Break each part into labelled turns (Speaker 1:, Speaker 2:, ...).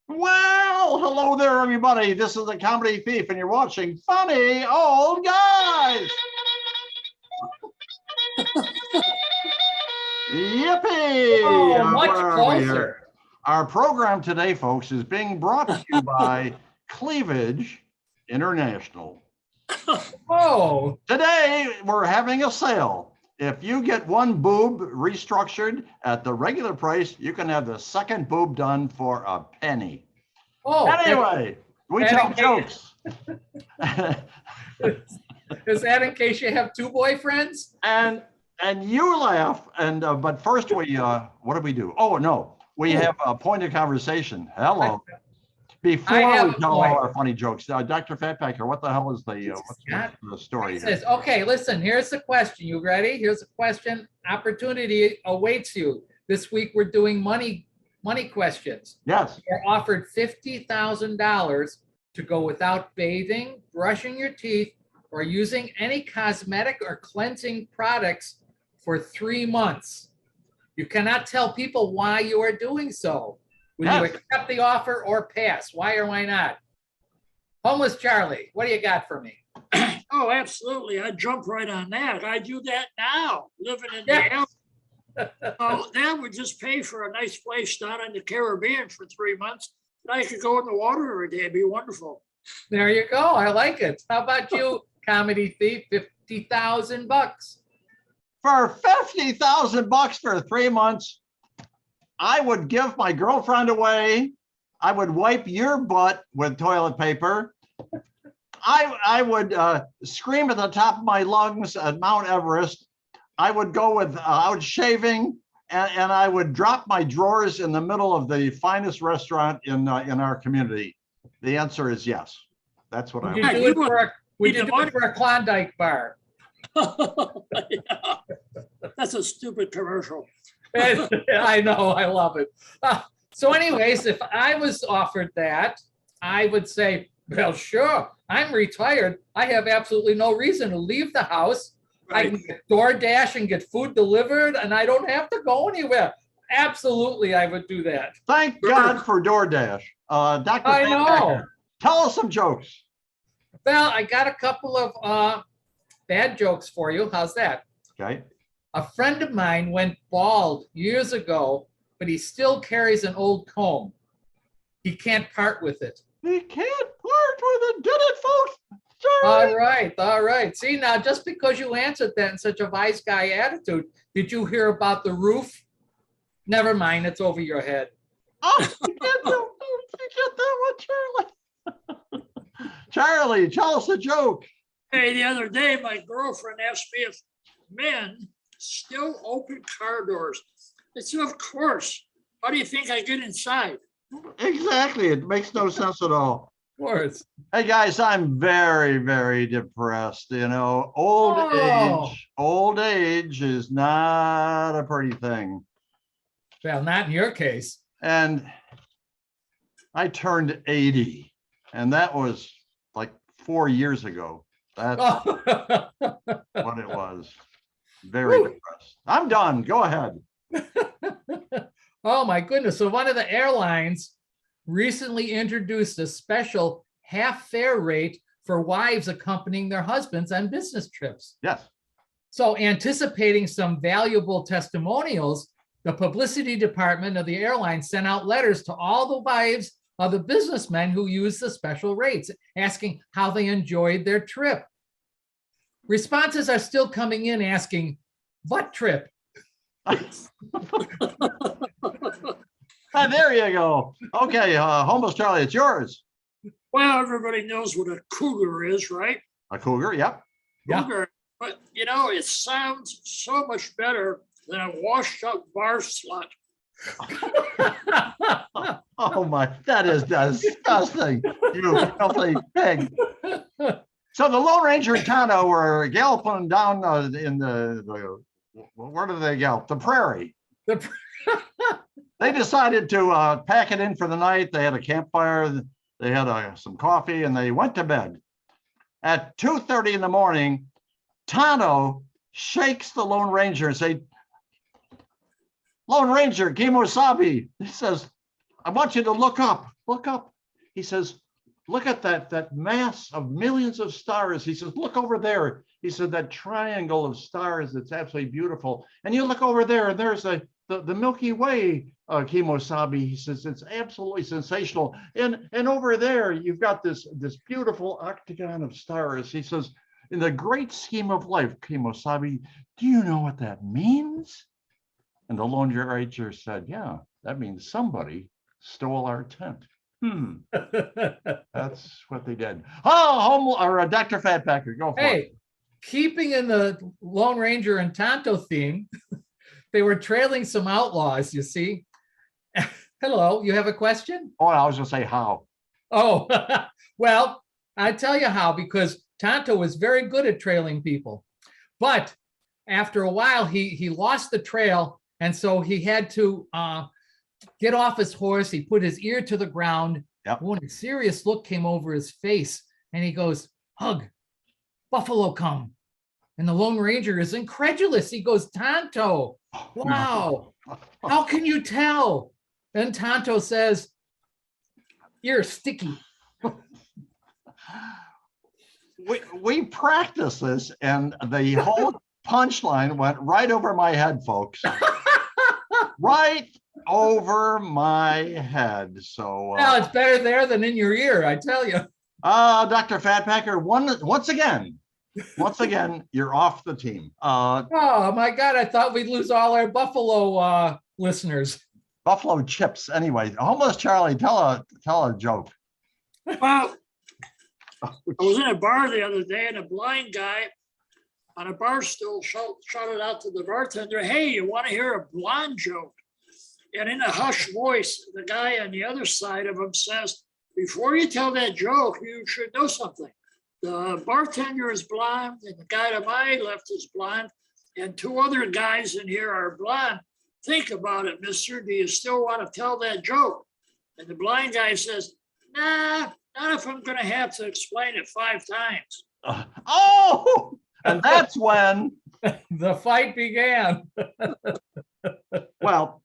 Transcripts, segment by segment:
Speaker 1: Well, hello there, everybody. This is the Comedy Thief, and you're watching Funny Old Guys. Yippee!
Speaker 2: Oh, much
Speaker 1: Where are we here?
Speaker 2: closer.
Speaker 1: Our program today, folks, is being brought to you by Cleavage International.
Speaker 2: Oh,
Speaker 1: Today, we're having a sale. If you get one boob restructured at the regular price, you can have the second boob done for a penny.
Speaker 2: oh.
Speaker 1: Anyway, we tell jokes.
Speaker 2: Is that in case you have two boyfriends?
Speaker 1: And you laugh. And but first, what do we do? Oh no, we have a point of conversation. Hello. Before we tell all our funny jokes, Dr. Fatpacker, what the hell is what's the story here?
Speaker 2: Okay, listen, here's the question. You ready? Here's a question. Opportunity awaits you. This week we're doing money questions.
Speaker 1: Yes.
Speaker 2: You're offered $50,000 to go without bathing, brushing your teeth, or using any cosmetic or cleansing products for 3 months. You cannot tell people why you are doing so. Will you accept the offer or pass? Why or why not? Homeless Charlie, what do you got for me?
Speaker 3: Oh, absolutely. I'd jump right on that. I do that now, living in the alley. Oh, that would just pay for a nice place down in the Caribbean for 3 months. And I could go in the water every day. It'd be wonderful.
Speaker 2: There you go. I like it. How about you, Comedy Thief? $50,000.
Speaker 1: For $50,000 for 3 months, I would give my girlfriend away. I would wipe your butt with toilet paper. I would scream at the top of my lungs at Mount Everest. I would go without shaving, and I would drop my drawers in the middle of the finest restaurant in our community. The answer is yes. That's what I would do.
Speaker 2: We did it for a Klondike bar.
Speaker 3: Yeah. That's a stupid commercial.
Speaker 2: I know, I love it. So anyways, if I was offered that, I would say, well, sure, I'm retired. I have absolutely no reason to leave the house. Right. I can get DoorDash and get food delivered, and I don't have to go anywhere. Absolutely, I would do that.
Speaker 1: Thank God for DoorDash. Dr.
Speaker 2: I know.
Speaker 1: Tell us some jokes.
Speaker 2: Well, I got a couple of bad jokes for you. How's that?
Speaker 1: Okay.
Speaker 2: A friend of mine went bald years ago, but he still carries an old comb. He can't part with it.
Speaker 1: He can't part with it. Did it, folks?
Speaker 2: Sorry. All right. See, now, just because you answered that in such a wise guy attitude, did you hear about the roof? Never mind. It's over your head.
Speaker 1: Oh, you get that one, Charlie. Charlie, tell us a joke.
Speaker 3: Hey, the other day, my girlfriend asked me if men still open car doors. I said, of course. How do you think I get inside?
Speaker 1: Exactly. It makes no sense at all.
Speaker 2: Of course.
Speaker 1: Hey guys, I'm very, very depressed. You know, old age is not a pretty thing.
Speaker 2: Well, not in your case.
Speaker 1: And I turned 80, and that was like 4 years ago. That's what it was. Very depressed. I'm done. Go ahead.
Speaker 2: Oh my goodness. So one of the airlines recently introduced a special half fare rate for wives accompanying their husbands on business trips.
Speaker 1: Yes.
Speaker 2: So anticipating some valuable testimonials, the publicity department of the airline sent out letters to all the wives of the businessmen who used the special rates, asking how they enjoyed their trip. Responses are still coming in asking, what trip?
Speaker 1: There you go. Okay, Homeless Charlie, it's yours.
Speaker 3: Well, everybody knows what a cougar is, right?
Speaker 1: A cougar, yep.
Speaker 3: Cougar. Yeah. But, you know, it sounds so much better than a washed-up bar slut.
Speaker 1: Oh, my, that is disgusting. You filthy pig. So the Lone Ranger and Tonto were galloping down in the where do they gallop? The prairie. They decided to pack it in for the night. They had a campfire. They had some coffee, and they went to bed. At 2:30 in the morning, Tonto shakes the Lone Ranger and say, Lone Ranger, Kimosabi. He says, I want you to look up, look up. He says, look at that mass of millions of stars. He says, look over there. He said, that triangle of stars, that's absolutely beautiful. And you look over there, and there's the Milky Way, Kimosabi. He says, it's absolutely sensational. And over there, you've got this beautiful octagon of stars. He says, in the great scheme of life, Kimosabi, do you know what that means? And the Lone Ranger said, yeah, that means somebody stole our tent. That's what they did. Oh, Dr. Fatpacker, go for it.
Speaker 2: Hey, keeping in the Lone Ranger and Tonto theme, they were trailing some outlaws, you see. Hello, you have a question?
Speaker 1: Oh, I was gonna say how.
Speaker 2: Oh, well, I tell you how, because Tonto was very good at trailing people. But after a while, he lost the trail, and so he had to get off his horse. He put his ear to the ground.
Speaker 1: Yep.
Speaker 2: Oh, and a serious look came over his face, and he goes, "Hug, buffalo come." And the Lone Ranger is incredulous. He goes, "Tonto, wow, how can you tell?" And Tonto says, "You're sticky."
Speaker 1: We practiced this, and the whole punchline went right over my head, folks. Right over my head. So
Speaker 2: Well, it's better there than in your ear, I tell you.
Speaker 1: Dr. Fatpacker, once again, you're off the team.
Speaker 2: Oh my God, I thought we'd lose all our Buffalo listeners.
Speaker 1: Buffalo chips. Anyway, homeless Charlie, tell a joke.
Speaker 3: Well, I was in a bar the other day, and a blind guy on a bar stool shouted out to the bartender, "Hey, you want to hear a blonde joke?" And in a hushed voice, the guy on the other side of him says, "Before you tell that joke, you should know something. The bartender is blonde, and the guy to my left is blonde, and two other guys in here are blonde. Think about it, mister. Do you still want to tell that joke?" And the blind guy says, "Nah, not if I'm going to have to explain it 5 times.
Speaker 1: And that's when
Speaker 2: the fight began.
Speaker 1: Well,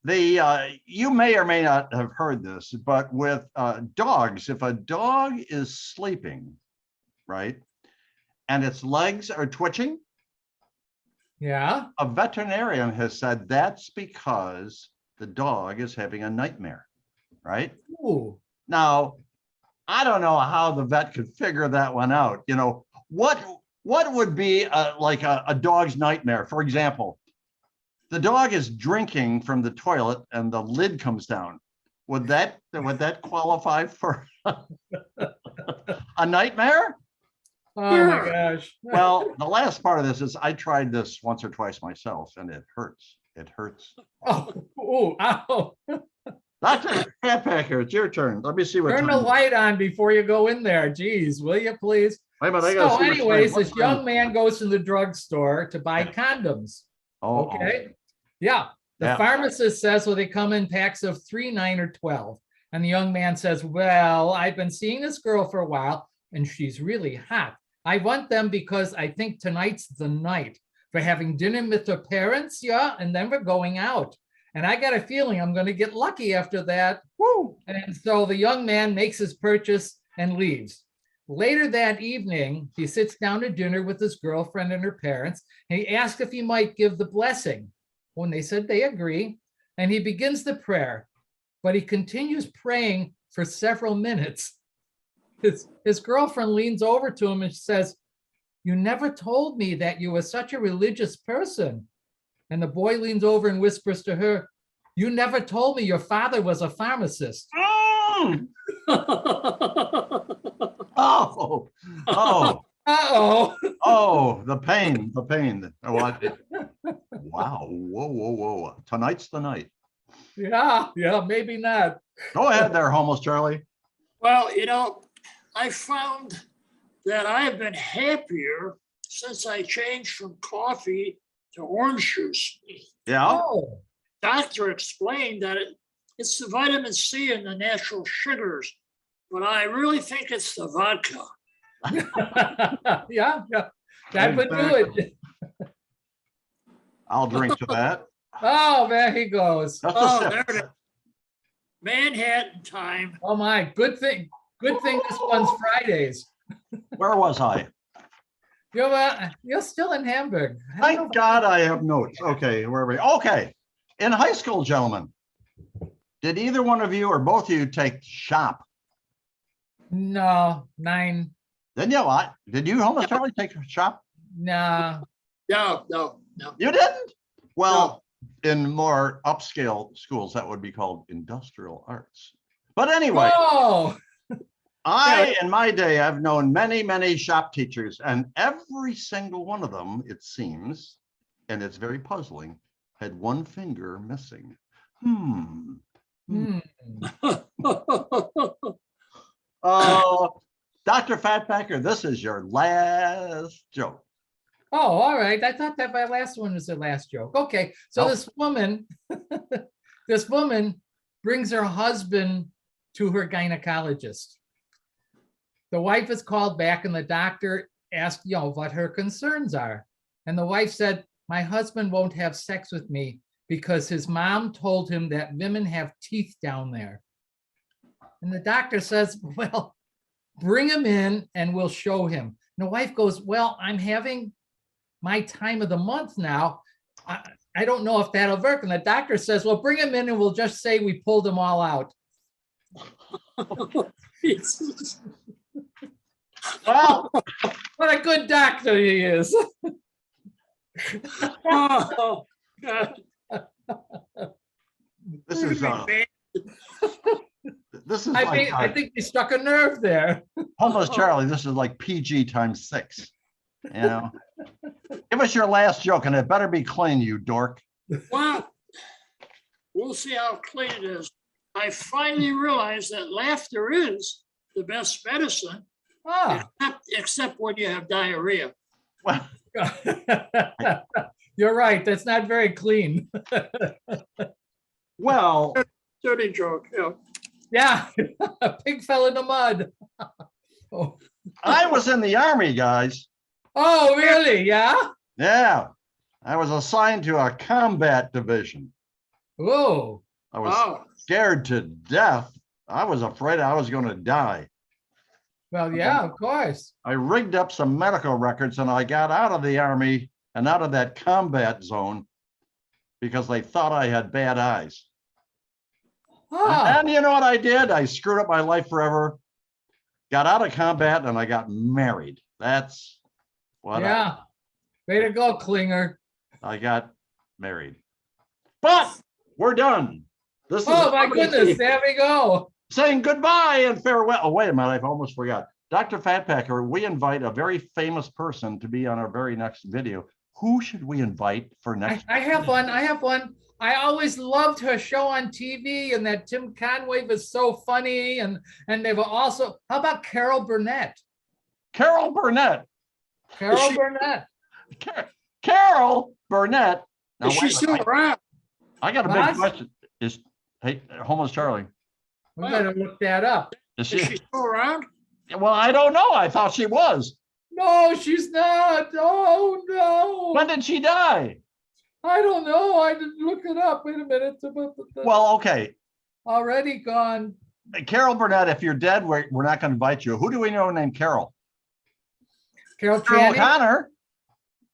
Speaker 1: you may or may not have heard this, but with dogs, if a dog is sleeping, right, and its legs are twitching,
Speaker 2: Yeah.
Speaker 1: a veterinarian has said that's because the dog is having a nightmare, right?
Speaker 2: Ooh.
Speaker 1: Now, I don't know how the vet could figure that one out. You know, what would be like a dog's nightmare? For example, the dog is drinking from the toilet and the lid comes down. Would that qualify for a nightmare?
Speaker 2: Oh my gosh.
Speaker 1: Well, the last part of this is I tried this once or twice myself, and it hurts. It hurts.
Speaker 2: Oh, ooh, ow.
Speaker 1: Dr. Fatpacker, it's your turn. Let me see what.
Speaker 2: Turn the light on before you go in there. Geez, will you please?
Speaker 1: Wait a minute, I gotta
Speaker 2: So
Speaker 1: see
Speaker 2: anyways,
Speaker 1: what's
Speaker 2: this young man goes to the drugstore to buy condoms.
Speaker 1: Oh,
Speaker 2: Okay. Yeah. The
Speaker 1: Yeah.
Speaker 2: pharmacist says, well, they come in packs of 3, 9, or 12. And the young man says, well, I've been seeing this girl for a while, and she's really hot. I want them because I think tonight's the night for having dinner with her parents, yeah, and then we're going out. And I got a feeling I'm going to get lucky after that. Woo! And so the young man makes his purchase and leaves. Later that evening, he sits down to dinner with his girlfriend and her parents, and he asks if he might give the blessing. When they said they agree, and he begins the prayer, but he continues praying for several minutes. His girlfriend leans over to him and says, "You never told me that you were such a religious person." And the boy leans over and whispers to her, "You never told me your father was a pharmacist."
Speaker 1: Oh, oh,
Speaker 2: Uh-oh.
Speaker 1: oh, the pain. What? Wow. Whoa. Tonight's the night.
Speaker 2: Yeah, maybe not.
Speaker 1: Go ahead there, homeless Charlie.
Speaker 3: Well, I found that I have been happier since I changed from coffee to orange juice.
Speaker 1: Yeah.
Speaker 2: Oh.
Speaker 3: Doctor explained that it's the vitamin C and the natural sugars, but I really think it's the vodka.
Speaker 2: Yeah, that would do it.
Speaker 1: I'll drink to that.
Speaker 2: Oh, there he goes.
Speaker 1: Just a
Speaker 3: Oh,
Speaker 1: sip.
Speaker 3: there it is. Manhattan time.
Speaker 2: Oh my, good thing this one's Fridays.
Speaker 1: Where was I?
Speaker 2: You're still in Hamburg. I don't know
Speaker 1: Thank God I have notes. Okay, where are we? Okay. In high school, gentlemen, did either one of you or both of you take shop?
Speaker 2: No, 9.
Speaker 1: Didn't you? What? Did you, Homeless Charlie, take shop?
Speaker 2: No.
Speaker 3: No.
Speaker 1: You didn't? Well, in more upscale schools, that would be called industrial arts. But anyway,
Speaker 2: Oh,
Speaker 1: in my day, I've known many, many shop teachers, and every single one of them, it seems, and it's very puzzling, had one finger missing. Dr. Fatpacker, this is your last joke.
Speaker 2: Oh, all right. I thought that my last one was the last joke. Okay, so
Speaker 1: Nope.
Speaker 2: this woman brings her husband to her gynecologist. The wife is called back and the doctor asked, what her concerns are. And the wife said, my husband won't have sex with me because his mom told him that women have teeth down there. And the doctor says, well, bring him in and we'll show him. And the wife goes, well, I'm having my time of the month now. I don't know if that'll work. And the doctor says, well, bring him in and we'll just say we pulled them all out.
Speaker 1: Well,
Speaker 2: what a good doctor he is.
Speaker 3: Oh, God.
Speaker 1: this is
Speaker 2: I think he struck a nerve there.
Speaker 1: Homeless Charlie, this is like PG times 6. You know, give us your last joke, and it better be clean, you dork.
Speaker 3: Well, we'll see how clean it is. I finally realized that laughter is the best medicine, except when you have diarrhea.
Speaker 1: Well,
Speaker 2: you're right. That's not very clean.
Speaker 1: well,
Speaker 3: Dirty joke.
Speaker 2: Yeah, a pig fell in the mud. Oh.
Speaker 1: I was in the Army, guys.
Speaker 2: Oh, really? Yeah.
Speaker 1: Yeah, I was assigned to a combat division.
Speaker 2: Oh.
Speaker 1: I was scared to death. I was afraid I was going to die.
Speaker 2: Well, yeah, of course.
Speaker 1: I rigged up some medical records and I got out of the Army and out of that combat zone because they thought I had bad eyes. And you know what I did? I screwed up my life forever, got out of combat, and I got married. That's what
Speaker 2: Way to go, Klinger.
Speaker 1: I got married. But we're done. This is
Speaker 2: my goodness, there we go.
Speaker 1: Saying goodbye and farewell. Oh, wait a minute, I almost forgot. Dr. Fatpacker, we invite a very famous person to be on our very next video. Who should we invite for next?
Speaker 2: I have one. I always loved her show on TV, and that Tim Conway was so funny. And they were also, how about Carol Burnett?
Speaker 1: Carol Burnett.
Speaker 2: Carol Burnett.
Speaker 1: Carol Burnett. Now,
Speaker 3: Is she still around?
Speaker 1: I got a big question. Hey, Homeless Charlie.
Speaker 2: We better look that up.
Speaker 3: Is she still around?
Speaker 1: Well, I don't know. I thought she was.
Speaker 2: No, she's not. Oh, no.
Speaker 1: When did she die?
Speaker 2: I don't know. I didn't look it up. Wait a minute.
Speaker 1: Well, okay.
Speaker 2: Already gone.
Speaker 1: Carol Burnett, if you're dead, we're not going to invite you. Who do we know named Carol?
Speaker 2: Carol
Speaker 1: O'Connor.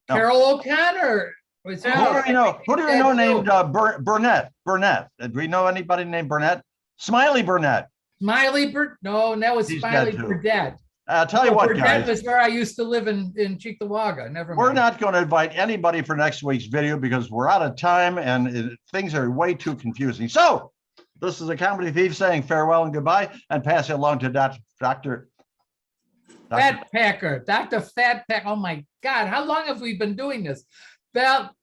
Speaker 1: No.
Speaker 2: Carol O'Connor.
Speaker 1: Who do we know named Burnett? Burnett. Do we know anybody named Burnett? Smiley Burnett.
Speaker 2: No, that was Smiley Burnett.
Speaker 1: I'll tell you what,
Speaker 2: Burnett
Speaker 1: guys.
Speaker 2: was where I used to live in Cheektowaga. Never mind.
Speaker 1: We're not going to invite anybody for next week's video because we're out of time and things are way too confusing. So this is a Comedy Thief saying farewell and goodbye and pass it along to Dr.
Speaker 2: Fatpacker. Dr. Fatpacker. Oh my God. How long have we been doing this? Well,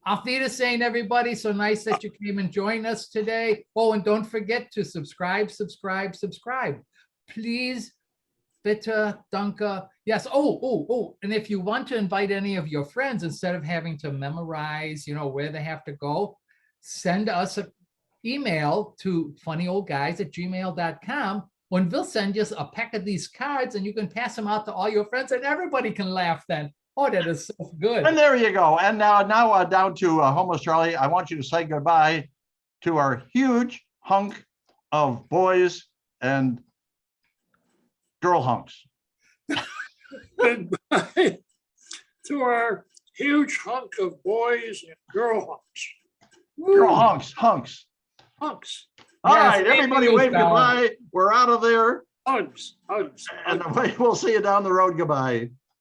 Speaker 2: Auf Wiedersehen, everybody. So nice that you came and joined us today. Oh, and don't forget to subscribe. Please, bitte, danke. Yes. Oh. And if you want to invite any of your friends, instead of having to memorize, where they have to go, send us an email to funnyoldguys@gmail.com. And we'll send you a pack of these cards and you can pass them out to all your friends and everybody can laugh then. Oh, that is so good.
Speaker 1: And there you go. And now down to Homeless Charlie. I want you to say goodbye to our huge hunk of boys and girl hunks.
Speaker 3: Goodbye to our huge hunk of boys and girl hunks.
Speaker 1: Girl hunks, hunks.
Speaker 3: Hunks,
Speaker 1: All
Speaker 2: Yes,
Speaker 1: right,
Speaker 2: thank
Speaker 1: everybody
Speaker 2: you,
Speaker 1: wave
Speaker 2: Sal.
Speaker 1: goodbye. We're out of there.
Speaker 3: hugs, hugs.
Speaker 1: And we'll see you down the road. Goodbye.